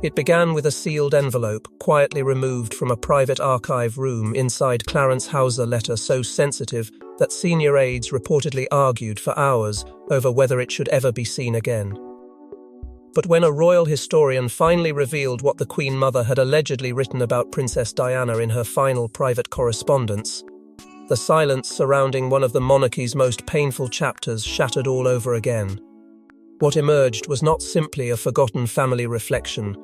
It began with a sealed envelope, quietly removed from a private archive room inside Clarence Housea letter so sensitive that senior aides reportedly argued for hours over whether it should ever be seen again. But when a royal historian finally revealed what the Queen Mother had allegedly written about Princess Diana in her final private correspondence, the silence surrounding one of the monarchy's most painful chapters shattered all over again. What emerged was not simply a forgotten family reflection.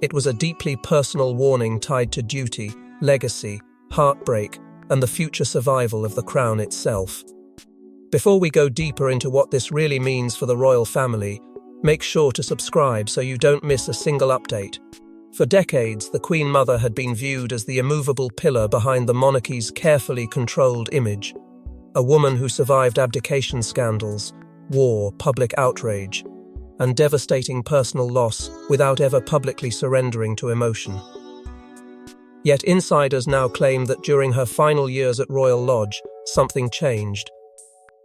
It was a deeply personal warning tied to duty, legacy, heartbreak, and the future survival of the crown itself. Before we go deeper into what this really means for the royal family, make sure to subscribe so you don't miss a single update. For decades, the Queen Mother had been viewed as the immovable pillar behind the monarchy's carefully controlled image, a woman who survived abdication scandals, war, public outrage, and devastating personal loss without ever publicly surrendering to emotion. Yet insiders now claim that during her final years at Royal Lodge, something changed.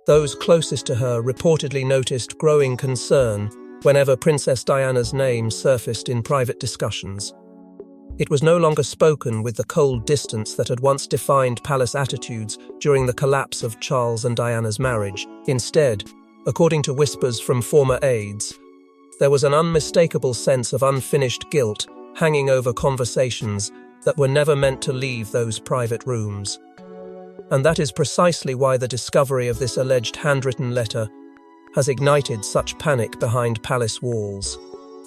Those closest to her reportedly noticed growing concern whenever Princess Diana's name surfaced in private discussions. It was no longer spoken with the cold distance that had once defined palace attitudes during the collapse of Charles and Diana's marriage. Instead, according to whispers from former aides, there was an unmistakable sense of unfinished guilt hanging over conversations that were never meant to leave those private rooms. And that is precisely why the discovery of this alleged handwritten letter has ignited such panic behind palace walls.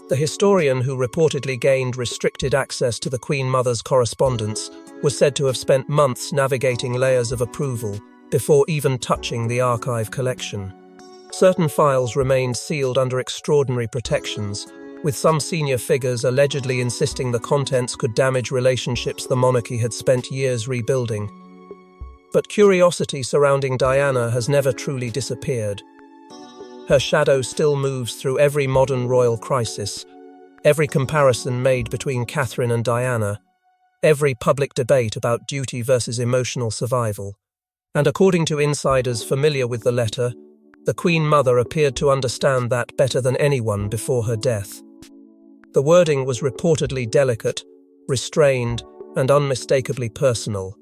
The historian who reportedly gained restricted access to the Queen Mother's correspondence was said to have spent months navigating layers of approval before even touching the archive collection. Certain files remained sealed under extraordinary protections, with some senior figures allegedly insisting the contents could damage relationships the monarchy had spent years rebuilding. But curiosity surrounding Diana has never truly disappeared. Her shadow still moves through every modern royal crisis, every comparison made between Catherine and Diana, every public debate about duty versus emotional survival. And according to insiders familiar with the letter, the Queen Mother appeared to understand that better than anyone before her death. The wording was reportedly delicate, restrained, and unmistakably personal.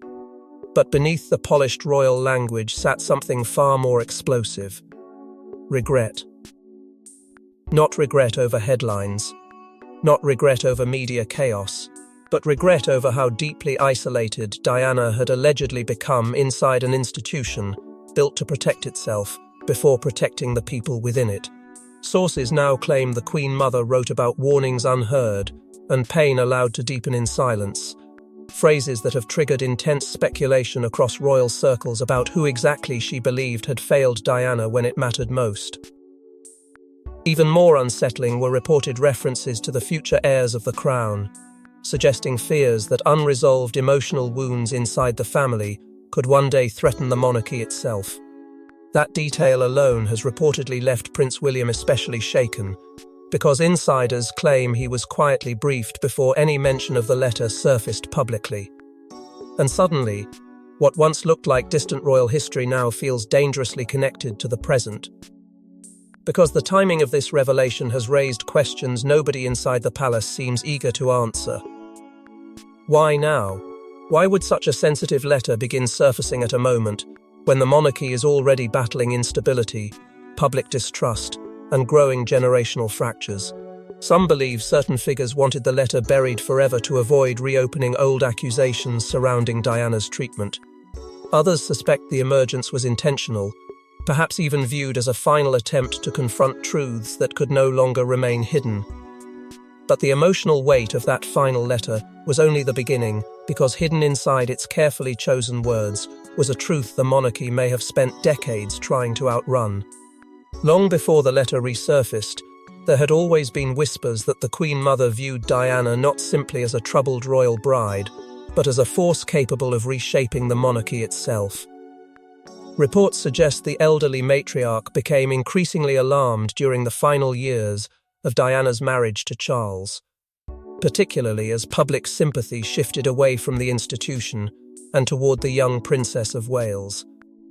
But beneath the polished royal language sat something far more explosive. Regret. Not regret over headlines, not regret over media chaos, but regret over how deeply isolated Diana had allegedly become inside an institution built to protect itself before protecting the people within it. Sources now claim the Queen Mother wrote about warnings unheard and pain allowed to deepen in silence, phrases that have triggered intense speculation across royal circles about who exactly she believed had failed Diana when it mattered most. Even more unsettling were reported references to the future heirs of the crown, suggesting fears that unresolved emotional wounds inside the family could one day threaten the monarchy itself. That detail alone has reportedly left Prince William especially shaken, because insiders claim he was quietly briefed before any mention of the letter surfaced publicly. And suddenly, what once looked like distant royal history now feels dangerously connected to the present. Because the timing of this revelation has raised questions nobody inside the palace seems eager to answer. Why now? Why would such a sensitive letter begin surfacing at a moment when the monarchy is already battling instability, public distrust, and growing generational fractures? Some believe certain figures wanted the letter buried forever to avoid reopening old accusations surrounding Diana's treatment. Others suspect the emergence was intentional, perhaps even viewed as a final attempt to confront truths that could no longer remain hidden. But the emotional weight of that final letter was only the beginning, because hidden inside its carefully chosen words was a truth the monarchy may have spent decades trying to outrun. Long before the letter resurfaced, there had always been whispers that the Queen Mother viewed Diana not simply as a troubled royal bride, but as a force capable of reshaping the monarchy itself. Reports suggest the elderly matriarch became increasingly alarmed during the final years of Diana's marriage to Charles, particularly as public sympathy shifted away from the institution and toward the young Princess of Wales.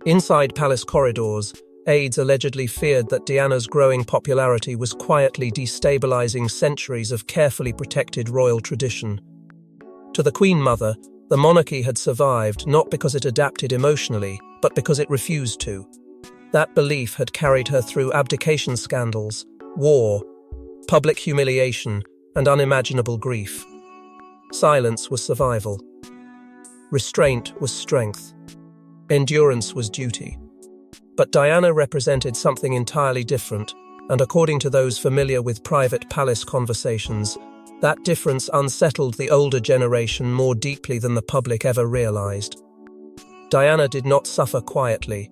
Inside palace corridors, aides allegedly feared that Diana's growing popularity was quietly destabilizing centuries of carefully protected royal tradition. To the Queen Mother, the monarchy had survived not because it adapted emotionally, but because it refused to. That belief had carried her through abdication scandals, war, public humiliation, and unimaginable grief. Silence was survival. Restraint was strength. Endurance was duty. But Diana represented something entirely different, and according to those familiar with private palace conversations, that difference unsettled the older generation more deeply than the public ever realized. Diana did not suffer quietly.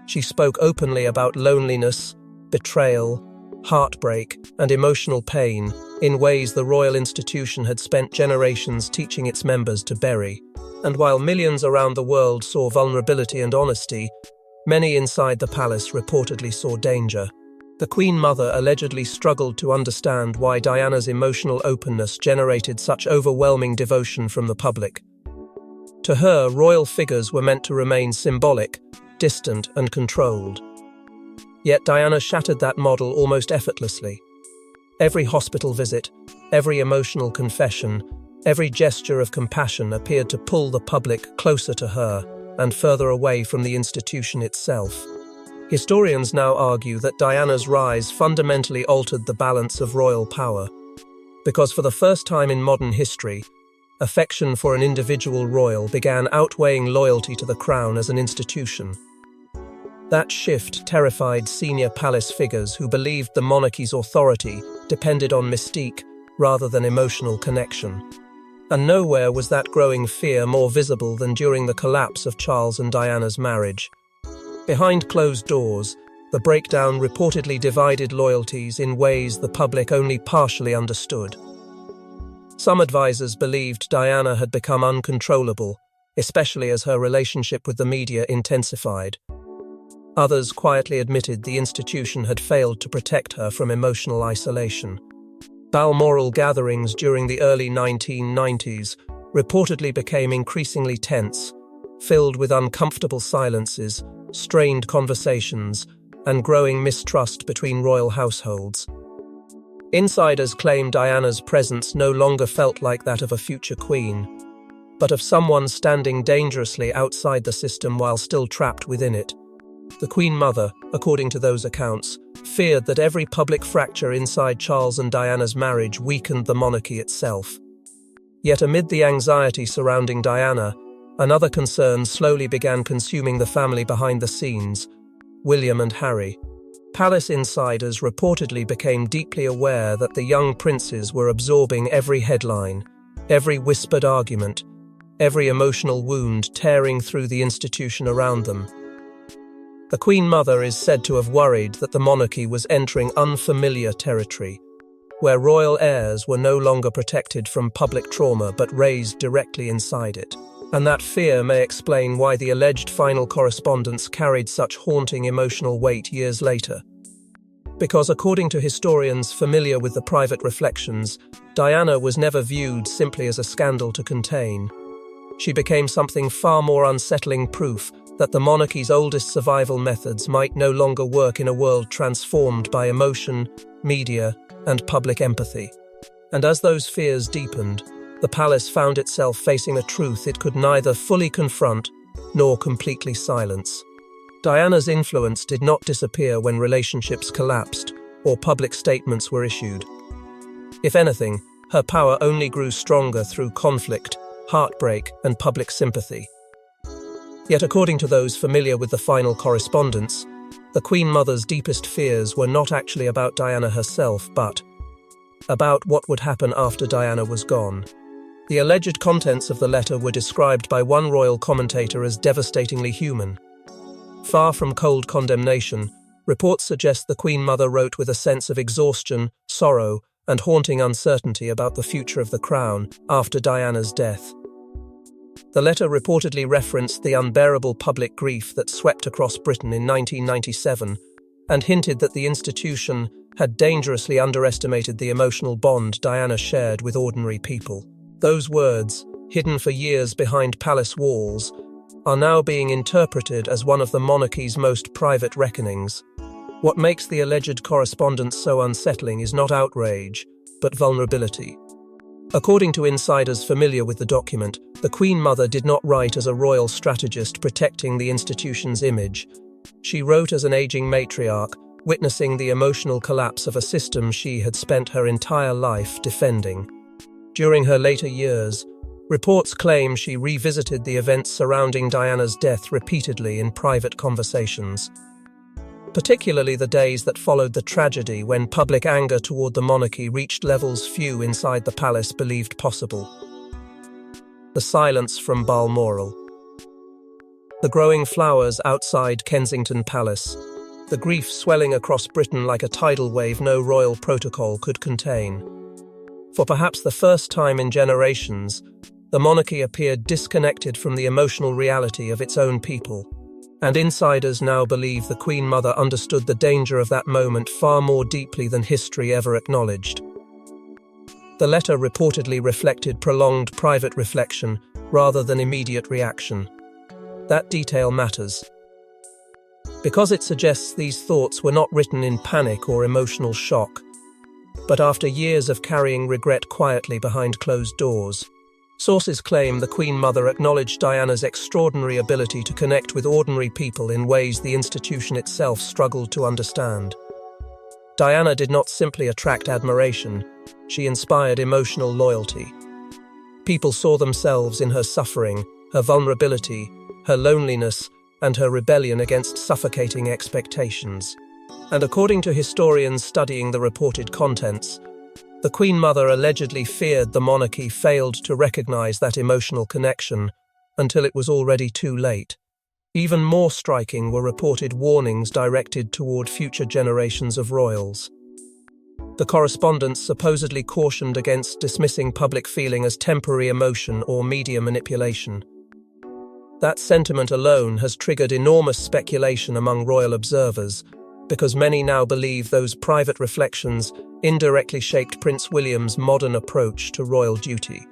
She spoke openly about loneliness, betrayal, heartbreak, and emotional pain in ways the royal institution had spent generations teaching its members to bury. And while millions around the world saw vulnerability and honesty, many inside the palace reportedly saw danger. The Queen Mother allegedly struggled to understand why Diana's emotional openness generated such overwhelming devotion from the public. To her, royal figures were meant to remain symbolic, distant, and controlled. Yet Diana shattered that model almost effortlessly. Every hospital visit, every emotional confession, every gesture of compassion appeared to pull the public closer to her and further away from the institution itself. Historians now argue that Diana's rise fundamentally altered the balance of royal power, because for the first time in modern history, affection for an individual royal began outweighing loyalty to the crown as an institution. That shift terrified senior palace figures who believed the monarchy's authority depended on mystique rather than emotional connection. And nowhere was that growing fear more visible than during the collapse of Charles and Diana's marriage. Behind closed doors, the breakdown reportedly divided loyalties in ways the public only partially understood. Some advisors believed Diana had become uncontrollable, especially as her relationship with the media intensified. Others quietly admitted the institution had failed to protect her from emotional isolation. Balmoral gatherings during the early 1990s reportedly became increasingly tense, filled with uncomfortable silences, strained conversations, and growing mistrust between royal households. Insiders claim Diana's presence no longer felt like that of a future queen, but of someone standing dangerously outside the system while still trapped within it. The Queen Mother, according to those accounts, feared that every public fracture inside Charles and Diana's marriage weakened the monarchy itself. Yet amid the anxiety surrounding Diana, another concern slowly began consuming the family behind the scenes: William and Harry. Palace insiders reportedly became deeply aware that the young princes were absorbing every headline, every whispered argument, every emotional wound tearing through the institution around them. The Queen Mother is said to have worried that the monarchy was entering unfamiliar territory, where royal heirs were no longer protected from public trauma but raised directly inside it. And that fear may explain why the alleged final correspondence carried such haunting emotional weight years later. Because according to historians familiar with the private reflections, Diana was never viewed simply as a scandal to contain. She became something far more unsettling proof that the monarchy's oldest survival methods might no longer work in a world transformed by emotion, media, and public empathy. And as those fears deepened, the palace found itself facing a truth it could neither fully confront nor completely silence. Diana's influence did not disappear when relationships collapsed or public statements were issued. If anything, her power only grew stronger through conflict, heartbreak, and public sympathy. Yet according to those familiar with the final correspondence, the Queen Mother's deepest fears were not actually about Diana herself, but about what would happen after Diana was gone. The alleged contents of the letter were described by one royal commentator as devastatingly human. Far from cold condemnation, reports suggest the Queen Mother wrote with a sense of exhaustion, sorrow, and haunting uncertainty about the future of the crown after Diana's death. The letter reportedly referenced the unbearable public grief that swept across Britain in 1997 and hinted that the institution had dangerously underestimated the emotional bond Diana shared with ordinary people. Those words, hidden for years behind palace walls, are now being interpreted as one of the monarchy's most private reckonings. What makes the alleged correspondence so unsettling is not outrage, but vulnerability. According to insiders familiar with the document, the Queen Mother did not write as a royal strategist protecting the institution's image. She wrote as an aging matriarch, witnessing the emotional collapse of a system she had spent her entire life defending. During her later years, reports claim she revisited the events surrounding Diana's death repeatedly in private conversations, particularly the days that followed the tragedy when public anger toward the monarchy reached levels few inside the palace believed possible. The silence from Balmoral. The growing flowers outside Kensington Palace, the grief swelling across Britain like a tidal wave no royal protocol could contain. For perhaps the first time in generations, the monarchy appeared disconnected from the emotional reality of its own people, and insiders now believe the Queen Mother understood the danger of that moment far more deeply than history ever acknowledged. The letter reportedly reflected prolonged private reflection rather than immediate reaction. That detail matters, because it suggests these thoughts were not written in panic or emotional shock, but after years of carrying regret quietly behind closed doors. Sources claim the Queen Mother acknowledged Diana's extraordinary ability to connect with ordinary people in ways the institution itself struggled to understand. Diana did not simply attract admiration, she inspired emotional loyalty. People saw themselves in her suffering, her vulnerability, her loneliness, and her rebellion against suffocating expectations. And according to historians studying the reported contents, the Queen Mother allegedly feared the monarchy failed to recognize that emotional connection until it was already too late. Even more striking were reported warnings directed toward future generations of royals. The correspondence supposedly cautioned against dismissing public feeling as temporary emotion or media manipulation. That sentiment alone has triggered enormous speculation among royal observers, because many now believe those private reflections indirectly shaped Prince William's modern approach to royal duty.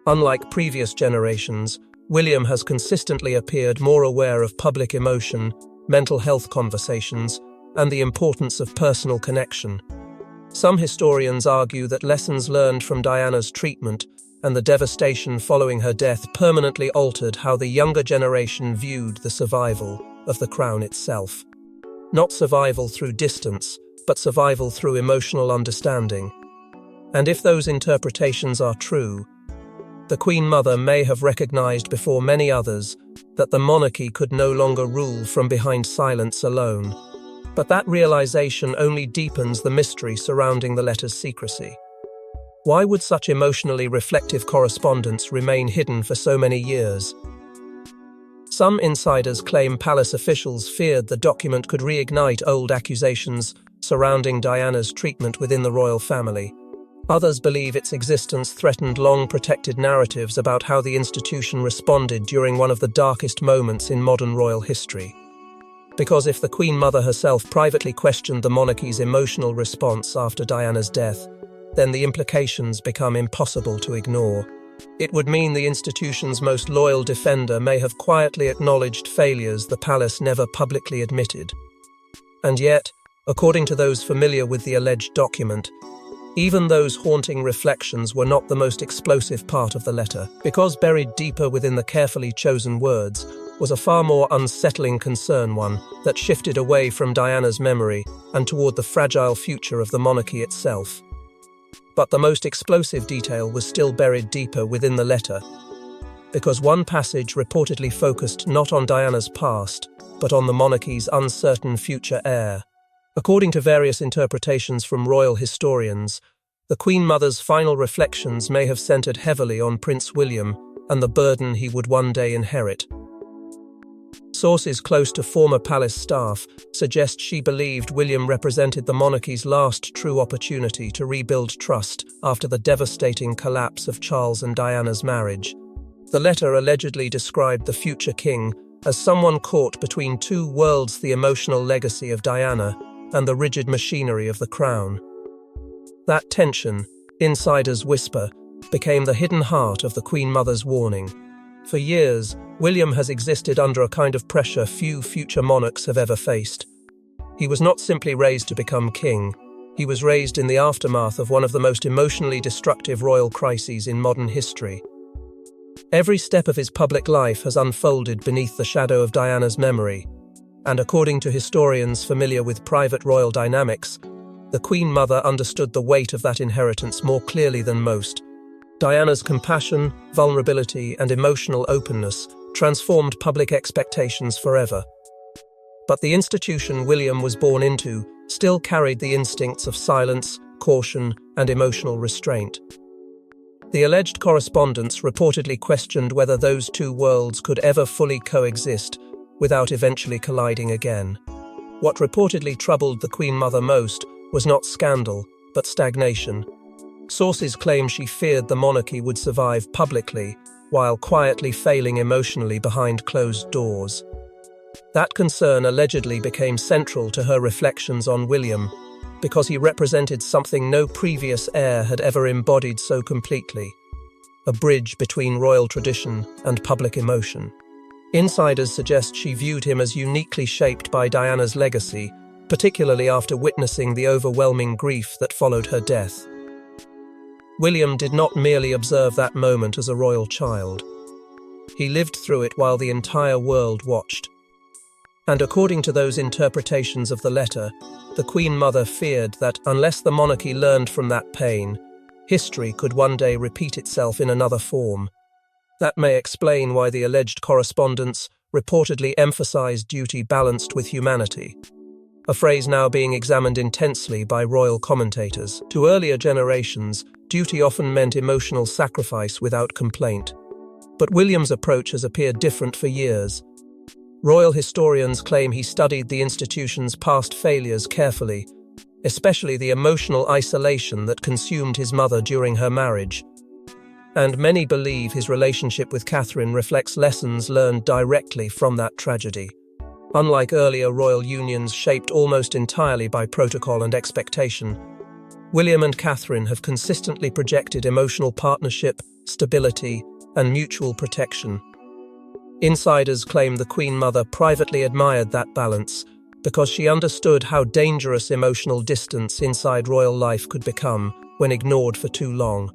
Unlike previous generations, William has consistently appeared more aware of public emotion, mental health conversations, and the importance of personal connection. Some historians argue that lessons learned from Diana's treatment and the devastation following her death permanently altered how the younger generation viewed the survival of the crown itself. Not survival through distance, but survival through emotional understanding. And if those interpretations are true, the Queen Mother may have recognized before many others that the monarchy could no longer rule from behind silence alone. But that realization only deepens the mystery surrounding the letter's secrecy. Why would such emotionally reflective correspondence remain hidden for so many years? Some insiders claim palace officials feared the document could reignite old accusations surrounding Diana's treatment within the royal family. Others believe its existence threatened long-protected narratives about how the institution responded during one of the darkest moments in modern royal history. Because if the Queen Mother herself privately questioned the monarchy's emotional response after Diana's death, then the implications become impossible to ignore. It would mean the institution's most loyal defender may have quietly acknowledged failures the palace never publicly admitted. And yet, according to those familiar with the alleged document, even those haunting reflections were not the most explosive part of the letter, because buried deeper within the carefully chosen words was a far more unsettling concern, one that shifted away from Diana's memory and toward the fragile future of the monarchy itself. But the most explosive detail was still buried deeper within the letter, because one passage reportedly focused not on Diana's past, but on the monarchy's uncertain future heir. According to various interpretations from royal historians, the Queen Mother's final reflections may have centered heavily on Prince William and the burden he would one day inherit. Sources close to former palace staff suggest she believed William represented the monarchy's last true opportunity to rebuild trust after the devastating collapse of Charles and Diana's marriage. The letter allegedly described the future king as someone caught between two worlds: the emotional legacy of Diana and the rigid machinery of the crown. That tension, insiders whisper, became the hidden heart of the Queen Mother's warning. For years, William has existed under a kind of pressure few future monarchs have ever faced. He was not simply raised to become king. He was raised in the aftermath of one of the most emotionally destructive royal crises in modern history. Every step of his public life has unfolded beneath the shadow of Diana's memory, and according to historians familiar with private royal dynamics, the Queen Mother understood the weight of that inheritance more clearly than most. Diana's compassion, vulnerability, and emotional openness transformed public expectations forever. But the institution William was born into still carried the instincts of silence, caution, and emotional restraint. The alleged correspondence reportedly questioned whether those two worlds could ever fully coexist without eventually colliding again. What reportedly troubled the Queen Mother most was not scandal, but stagnation. Sources claim she feared the monarchy would survive publicly, while quietly failing emotionally behind closed doors. That concern allegedly became central to her reflections on William, because he represented something no previous heir had ever embodied so completely: a bridge between royal tradition and public emotion. Insiders suggest she viewed him as uniquely shaped by Diana's legacy, particularly after witnessing the overwhelming grief that followed her death. William did not merely observe that moment as a royal child. He lived through it while the entire world watched. And according to those interpretations of the letter, the Queen Mother feared that unless the monarchy learned from that pain, history could one day repeat itself in another form. That may explain why the alleged correspondence reportedly emphasized duty balanced with humanity, a phrase now being examined intensely by royal commentators. To earlier generations, duty often meant emotional sacrifice without complaint. But William's approach has appeared different for years. Royal historians claim he studied the institution's past failures carefully, especially the emotional isolation that consumed his mother during her marriage. And many believe his relationship with Catherine reflects lessons learned directly from that tragedy. Unlike earlier royal unions shaped almost entirely by protocol and expectation, William and Catherine have consistently projected emotional partnership, stability, and mutual protection. Insiders claim the Queen Mother privately admired that balance because she understood how dangerous emotional distance inside royal life could become when ignored for too long.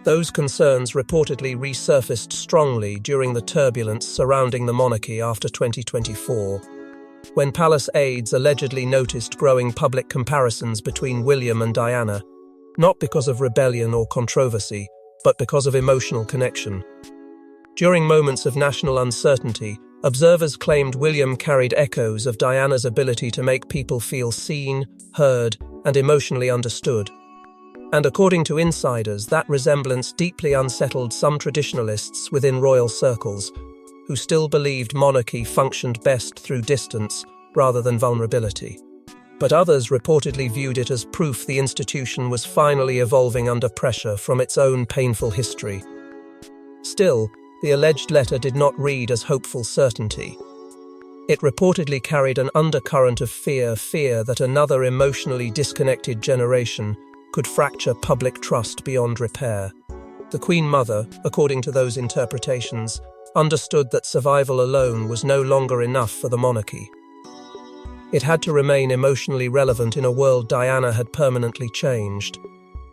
Those concerns reportedly resurfaced strongly during the turbulence surrounding the monarchy after 2024, when palace aides allegedly noticed growing public comparisons between William and Diana, not because of rebellion or controversy, but because of emotional connection. During moments of national uncertainty, observers claimed William carried echoes of Diana's ability to make people feel seen, heard, and emotionally understood. And according to insiders, that resemblance deeply unsettled some traditionalists within royal circles, who still believed monarchy functioned best through distance rather than vulnerability. But others reportedly viewed it as proof the institution was finally evolving under pressure from its own painful history. Still, the alleged letter did not read as hopeful certainty. It reportedly carried an undercurrent of fear that another emotionally disconnected generation could fracture public trust beyond repair. The Queen Mother, according to those interpretations, understood that survival alone was no longer enough for the monarchy. It had to remain emotionally relevant in a world Diana had permanently changed.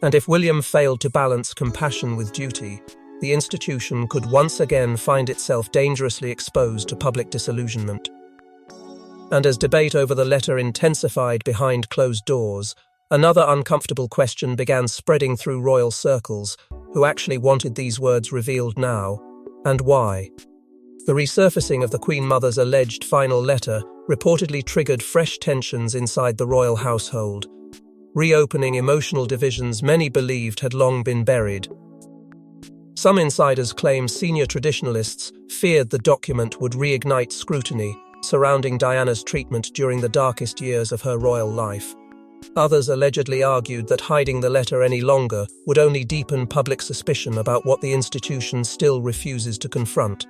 And if William failed to balance compassion with duty, the institution could once again find itself dangerously exposed to public disillusionment. And as debate over the letter intensified behind closed doors, another uncomfortable question began spreading through royal circles: who actually wanted these words revealed now, and why? The resurfacing of the Queen Mother's alleged final letter reportedly triggered fresh tensions inside the royal household, reopening emotional divisions many believed had long been buried. Some insiders claim senior traditionalists feared the document would reignite scrutiny surrounding Diana's treatment during the darkest years of her royal life. Others allegedly argued that hiding the letter any longer would only deepen public suspicion about what the institution still refuses to confront.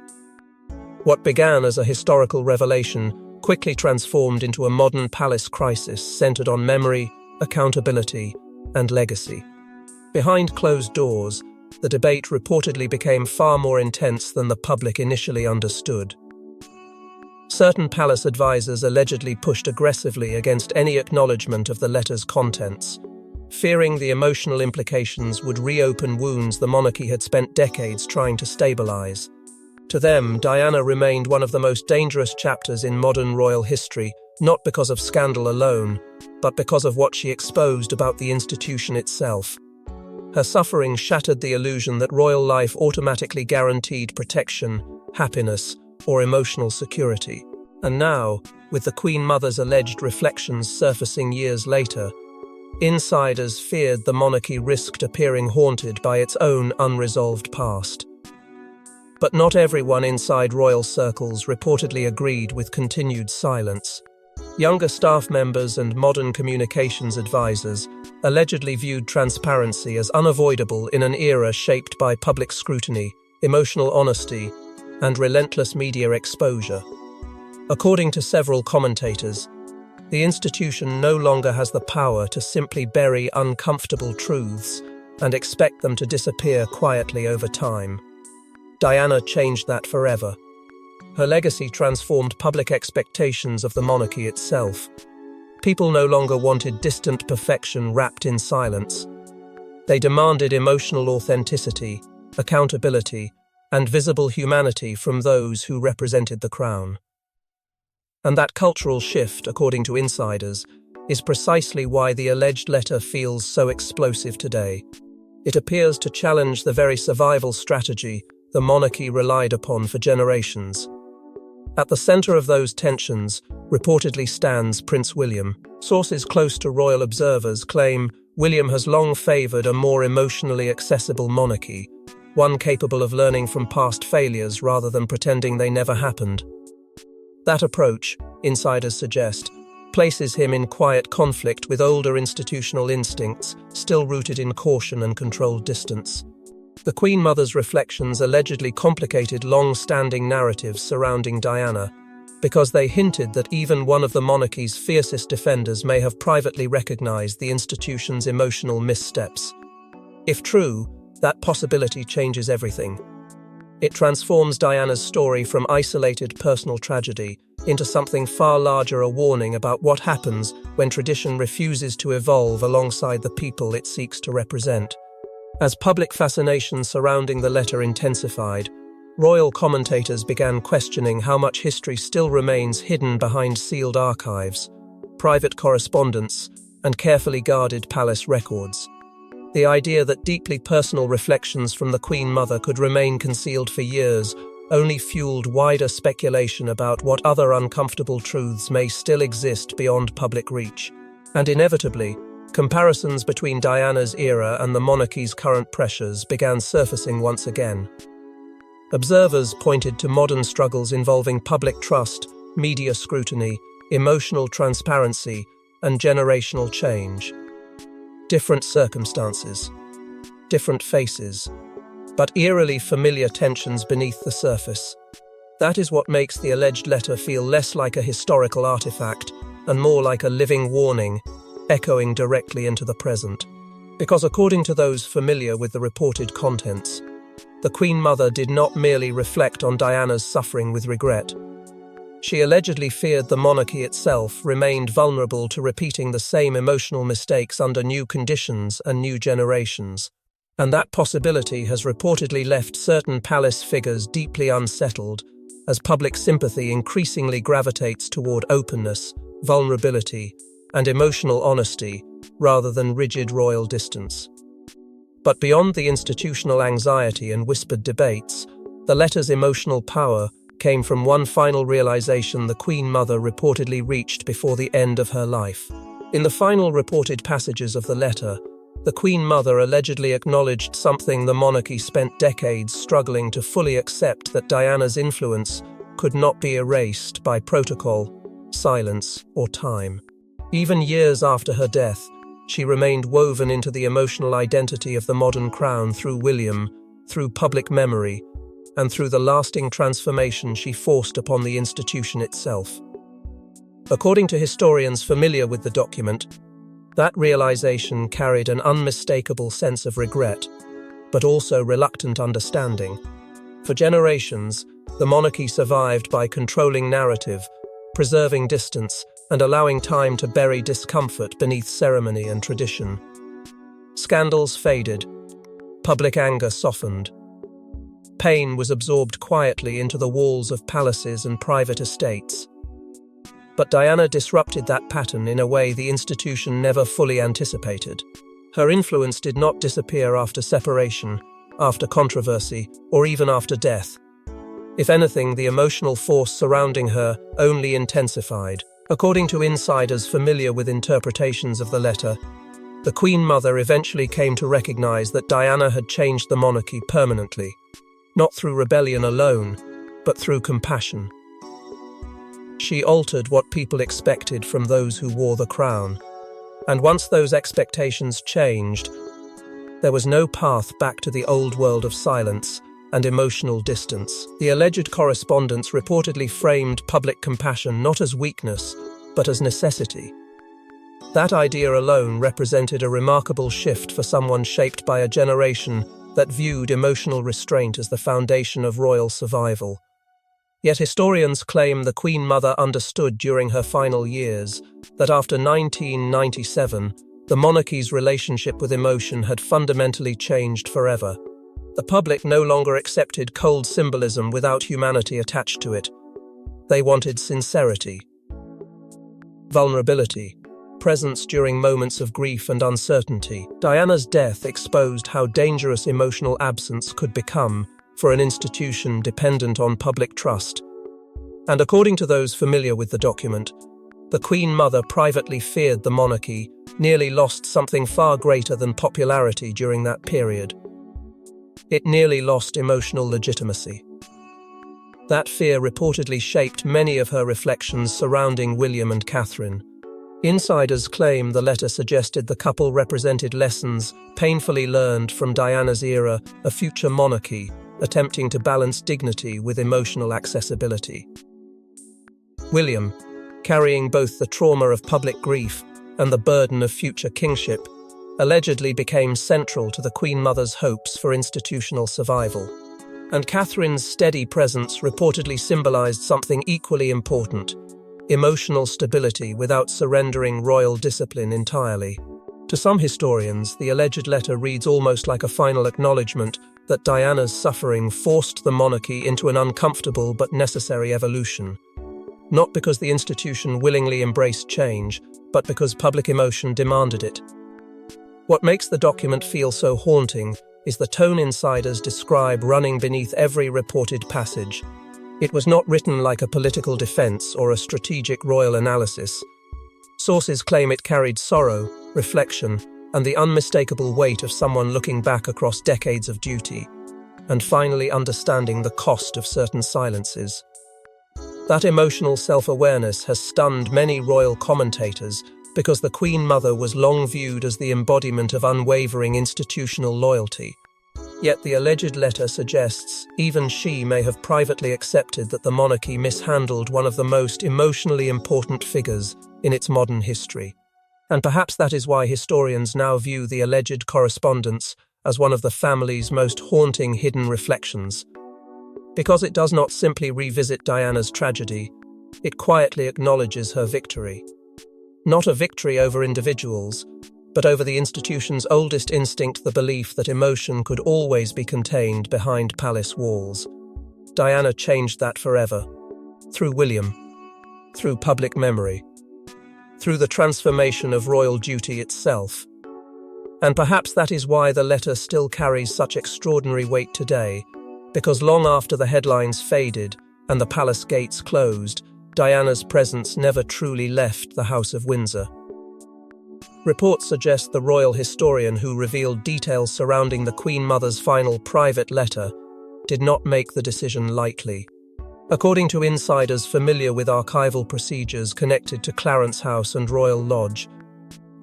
What began as a historical revelation quickly transformed into a modern palace crisis centered on memory, accountability, and legacy. Behind closed doors, the debate reportedly became far more intense than the public initially understood. Certain palace advisors allegedly pushed aggressively against any acknowledgement of the letter's contents, fearing the emotional implications would reopen wounds the monarchy had spent decades trying to stabilize. To them, Diana remained one of the most dangerous chapters in modern royal history, not because of scandal alone, but because of what she exposed about the institution itself. Her suffering shattered the illusion that royal life automatically guaranteed protection, happiness, or emotional security. And now, with the Queen Mother's alleged reflections surfacing years later, insiders feared the monarchy risked appearing haunted by its own unresolved past. But not everyone inside royal circles reportedly agreed with continued silence. Younger staff members and modern communications advisors allegedly viewed transparency as unavoidable in an era shaped by public scrutiny, emotional honesty, and relentless media exposure. According to several commentators, the institution no longer has the power to simply bury uncomfortable truths and expect them to disappear quietly over time. Diana changed that forever. Her legacy transformed public expectations of the monarchy itself. People no longer wanted distant perfection wrapped in silence. They demanded emotional authenticity, accountability, and visible humanity from those who represented the crown. And that cultural shift, according to insiders, is precisely why the alleged letter feels so explosive today. It appears to challenge the very survival strategy the monarchy relied upon for generations. At the center of those tensions, reportedly stands Prince William. Sources close to royal observers claim William has long favored a more emotionally accessible monarchy, one capable of learning from past failures rather than pretending they never happened. That approach, insiders suggest, places him in quiet conflict with older institutional instincts, still rooted in caution and controlled distance. The Queen Mother's reflections allegedly complicated long-standing narratives surrounding Diana, because they hinted that even one of the monarchy's fiercest defenders may have privately recognized the institution's emotional missteps. If true, that possibility changes everything. It transforms Diana's story from isolated personal tragedy into something far larger, a warning about what happens when tradition refuses to evolve alongside the people it seeks to represent. As public fascination surrounding the letter intensified, royal commentators began questioning how much history still remains hidden behind sealed archives, private correspondence, and carefully guarded palace records. The idea that deeply personal reflections from the Queen Mother could remain concealed for years only fueled wider speculation about what other uncomfortable truths may still exist beyond public reach. And inevitably, comparisons between Diana's era and the monarchy's current pressures began surfacing once again. Observers pointed to modern struggles involving public trust, media scrutiny, emotional transparency, and generational change. Different circumstances, different faces, but eerily familiar tensions beneath the surface. That is what makes the alleged letter feel less like a historical artifact and more like a living warning, echoing directly into the present. Because according to those familiar with the reported contents, the Queen Mother did not merely reflect on Diana's suffering with regret. She allegedly feared the monarchy itself remained vulnerable to repeating the same emotional mistakes under new conditions and new generations. And that possibility has reportedly left certain palace figures deeply unsettled as public sympathy increasingly gravitates toward openness, vulnerability, and emotional honesty rather than rigid royal distance. But beyond the institutional anxiety and whispered debates, the letter's emotional power came from one final realization the Queen Mother reportedly reached before the end of her life. In the final reported passages of the letter, the Queen Mother allegedly acknowledged something the monarchy spent decades struggling to fully accept, that Diana's influence could not be erased by protocol, silence, or time. Even years after her death, she remained woven into the emotional identity of the modern crown through William, through public memory, and through the lasting transformation she forced upon the institution itself. According to historians familiar with the document, that realization carried an unmistakable sense of regret. but also reluctant understanding. For generations, the monarchy survived by controlling narrative, preserving distance, and allowing time to bury discomfort beneath ceremony and tradition. Scandals faded. Public anger softened. Pain was absorbed quietly into the walls of palaces and private estates. But Diana disrupted that pattern in a way the institution never fully anticipated. Her influence did not disappear after separation, after controversy, or even after death. If anything, the emotional force surrounding her only intensified. According to insiders familiar with interpretations of the letter, the Queen Mother eventually came to recognize that Diana had changed the monarchy permanently, not through rebellion alone, but through compassion. She altered what people expected from those who wore the crown. And once those expectations changed, there was no path back to the old world of silence and emotional distance. The alleged correspondence reportedly framed public compassion not as weakness, but as necessity. That idea alone represented a remarkable shift for someone shaped by a generation that viewed emotional restraint as the foundation of royal survival. Yet historians claim the Queen Mother understood during her final years that after 1997, the monarchy's relationship with emotion had fundamentally changed forever. The public no longer accepted cold symbolism without humanity attached to it. They wanted sincerity, vulnerability, presence during moments of grief and uncertainty. Diana's death exposed how dangerous emotional absence could become for an institution dependent on public trust. And according to those familiar with the document, the Queen Mother privately feared the monarchy nearly lost something far greater than popularity during that period. It nearly lost emotional legitimacy. That fear reportedly shaped many of her reflections surrounding William and Catherine. Insiders claim the letter suggested the couple represented lessons painfully learned from Diana's era, a future monarchy, attempting to balance dignity with emotional accessibility. William, carrying both the trauma of public grief and the burden of future kingship, allegedly became central to the Queen Mother's hopes for institutional survival. And Catherine's steady presence reportedly symbolized something equally important: emotional stability without surrendering royal discipline entirely. To some historians, the alleged letter reads almost like a final acknowledgement that Diana's suffering forced the monarchy into an uncomfortable but necessary evolution. Not because the institution willingly embraced change, but because public emotion demanded it. What makes the document feel so haunting is the tone insiders describe running beneath every reported passage. It was not written like a political defense or a strategic royal analysis. Sources claim it carried sorrow, reflection, and the unmistakable weight of someone looking back across decades of duty, and finally understanding the cost of certain silences. That emotional self-awareness has stunned many royal commentators because the Queen Mother was long viewed as the embodiment of unwavering institutional loyalty. Yet the alleged letter suggests even she may have privately accepted that the monarchy mishandled one of the most emotionally important figures in its modern history. And perhaps that is why historians now view the alleged correspondence as one of the family's most haunting hidden reflections. Because it does not simply revisit Diana's tragedy, it quietly acknowledges her victory. Not a victory over individuals, but over the institution's oldest instinct, the belief that emotion could always be contained behind palace walls. Diana changed that forever. Through William. Through public memory. Through the transformation of royal duty itself. And perhaps that is why the letter still carries such extraordinary weight today, because long after the headlines faded and the palace gates closed, Diana's presence never truly left the House of Windsor. Reports suggest the royal historian who revealed details surrounding the Queen Mother's final private letter did not make the decision lightly. According to insiders familiar with archival procedures connected to Clarence House and Royal Lodge,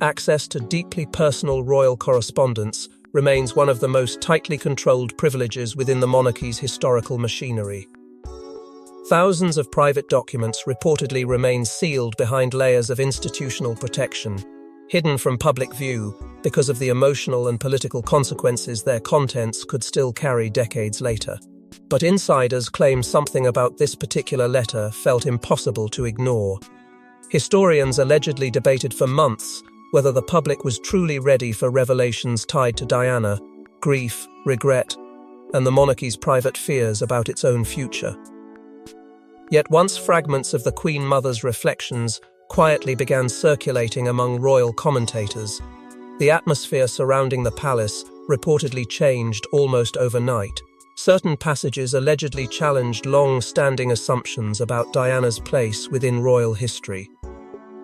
access to deeply personal royal correspondence remains one of the most tightly controlled privileges within the monarchy's historical machinery. Thousands of private documents reportedly remain sealed behind layers of institutional protection, hidden from public view because of the emotional and political consequences their contents could still carry decades later. But insiders claim something about this particular letter felt impossible to ignore. Historians allegedly debated for months whether the public was truly ready for revelations tied to Diana, grief, regret, and the monarchy's private fears about its own future. Yet once fragments of the Queen Mother's reflections quietly began circulating among royal commentators, the atmosphere surrounding the palace reportedly changed almost overnight. Certain passages allegedly challenged long-standing assumptions about Diana's place within royal history.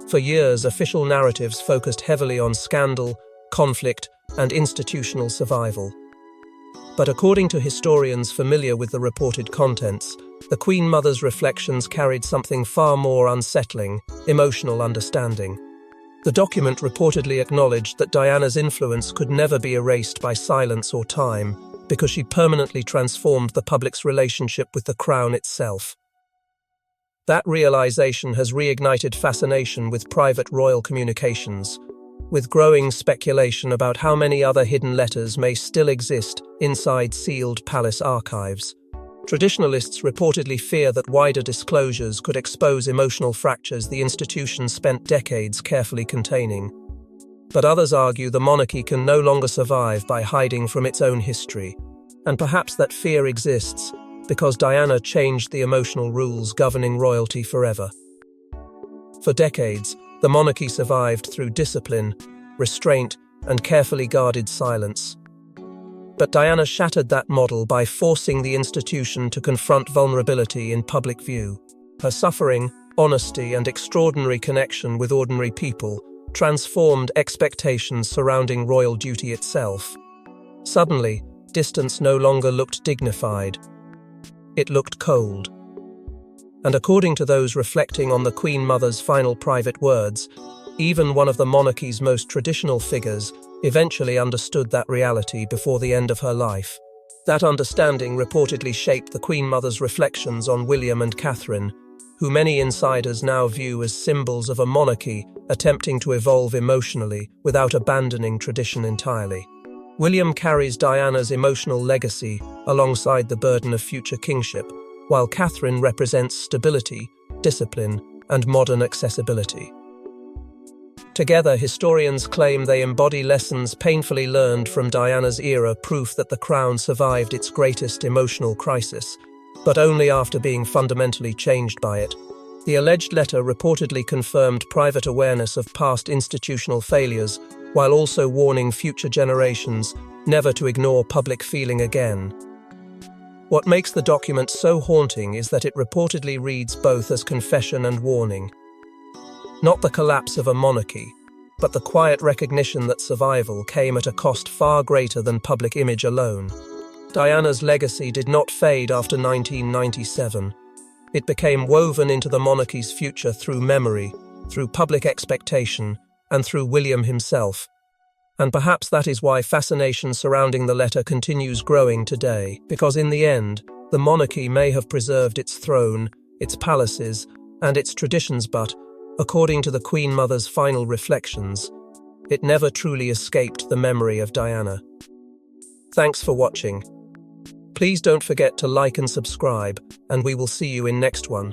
For years, official narratives focused heavily on scandal, conflict, and institutional survival. But according to historians familiar with the reported contents, the Queen Mother's reflections carried something far more unsettling: emotional understanding. The document reportedly acknowledged that Diana's influence could never be erased by silence or time, because she permanently transformed the public's relationship with the crown itself. That realization has reignited fascination with private royal communications, with growing speculation about how many other hidden letters may still exist inside sealed palace archives. Traditionalists reportedly fear that wider disclosures could expose emotional fractures the institution spent decades carefully containing. But others argue the monarchy can no longer survive by hiding from its own history, and perhaps that fear exists because Diana changed the emotional rules governing royalty forever. For decades, the monarchy survived through discipline, restraint, and carefully guarded silence. But Diana shattered that model by forcing the institution to confront vulnerability in public view. Her suffering, honesty, and extraordinary connection with ordinary people transformed expectations surrounding royal duty itself. Suddenly, distance no longer looked dignified. It looked cold. And according to those reflecting on the Queen Mother's final private words, even one of the monarchy's most traditional figures eventually understood that reality before the end of her life. That understanding reportedly shaped the Queen Mother's reflections on William and Catherine, who many insiders now view as symbols of a monarchy attempting to evolve emotionally without abandoning tradition entirely. William carries Diana's emotional legacy alongside the burden of future kingship, while Catherine represents stability, discipline, and modern accessibility. Together, historians claim they embody lessons painfully learned from Diana's era, proof that the crown survived its greatest emotional crisis, but only after being fundamentally changed by it. The alleged letter reportedly confirmed private awareness of past institutional failures, while also warning future generations never to ignore public feeling again. What makes the document so haunting is that it reportedly reads both as confession and warning. Not the collapse of a monarchy, but the quiet recognition that survival came at a cost far greater than public image alone. Diana's legacy did not fade after 1997. It became woven into the monarchy's future through memory, through public expectation, and through William himself. And perhaps that is why fascination surrounding the letter continues growing today, because in the end, the monarchy may have preserved its throne, its palaces, and its traditions, but, according to the Queen Mother's final reflections, it never truly escaped the memory of Diana. Thanks for watching. Please don't forget to like and subscribe, and we will see you in next one.